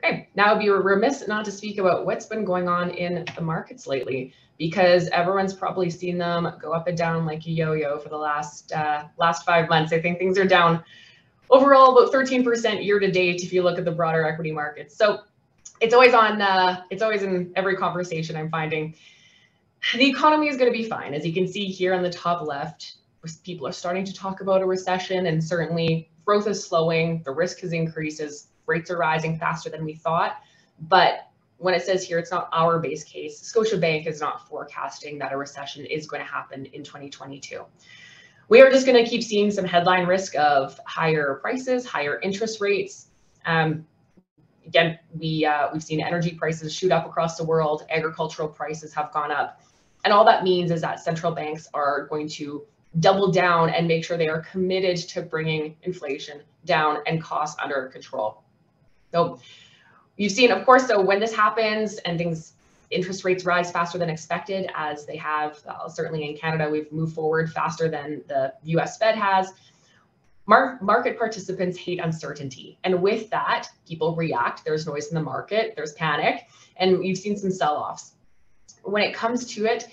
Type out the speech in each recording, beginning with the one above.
Okay, now I'd be remiss not to speak about what's been going on in the markets lately, because everyone's probably seen them go up and down like a yo-yo for the last 5 months. I think things are down overall about 13% year to date if you look at the broader equity markets. So it's always in every conversation I'm finding. The economy is going to be fine. As you can see here on the top left, people are starting to talk about a recession, and certainly growth is slowing. The risk has increased as rates are rising faster than we thought. But when it says here, it's not our base case. Scotiabank is not forecasting that a recession is going to happen in 2022. We are just going to keep seeing some headline risk of higher prices, higher interest rates. Again, we've seen energy prices shoot up across the world. Agricultural prices have gone up. And all that means is that central banks are going to double down and make sure they are committed to bringing inflation down and costs under control. So you've seen, of course, so when this happens and interest rates rise faster than expected, as they have, certainly in Canada, we've moved forward faster than the US Fed has. Market participants hate uncertainty. And with that, people react. There's noise in the market, there's panic, and you've seen some sell-offs. When it comes to it,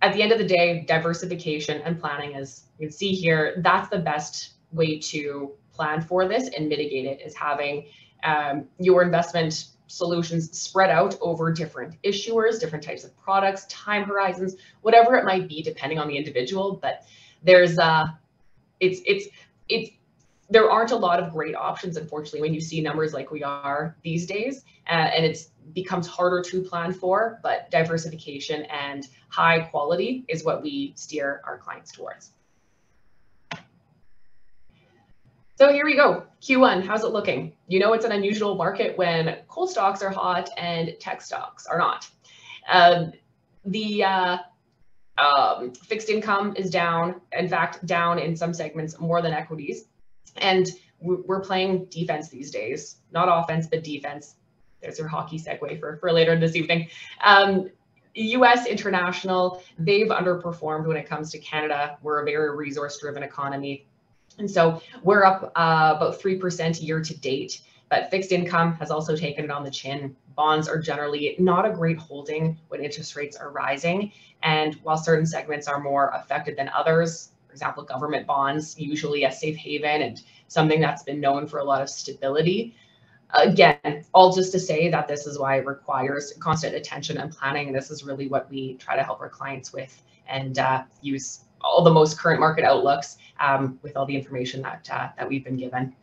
at the end of the day, diversification and planning, as you can see here, that's the best way to plan for this and mitigate it, is having your investment solutions spread out over different issuers, different types of products, time horizons, whatever it might be, depending on the individual. But there's there aren't a lot of great options, unfortunately, when you see numbers like we are these days, and it becomes harder to plan for. But diversification and high quality is what we steer our clients towards. So here we go. Q1, how's it looking? You know, it's an unusual market when coal stocks are hot and tech stocks are not. Fixed income is down, in fact, down in some segments more than equities. And we're playing defense these days, not offense, but defense. There's your hockey segue for later this evening. US international, they've underperformed when it comes to Canada. We're a very resource-driven economy. And so we're up about 3% year to date, but fixed income has also taken it on the chin. Bonds are generally not a great holding when interest rates are rising. And while certain segments are more affected than others, for example, government bonds, usually a safe haven and something that's been known for a lot of stability. Again, all just to say that this is why it requires constant attention and planning. And this is really what we try to help our clients with, and use all the most current market outlooks with all the information that we've been given.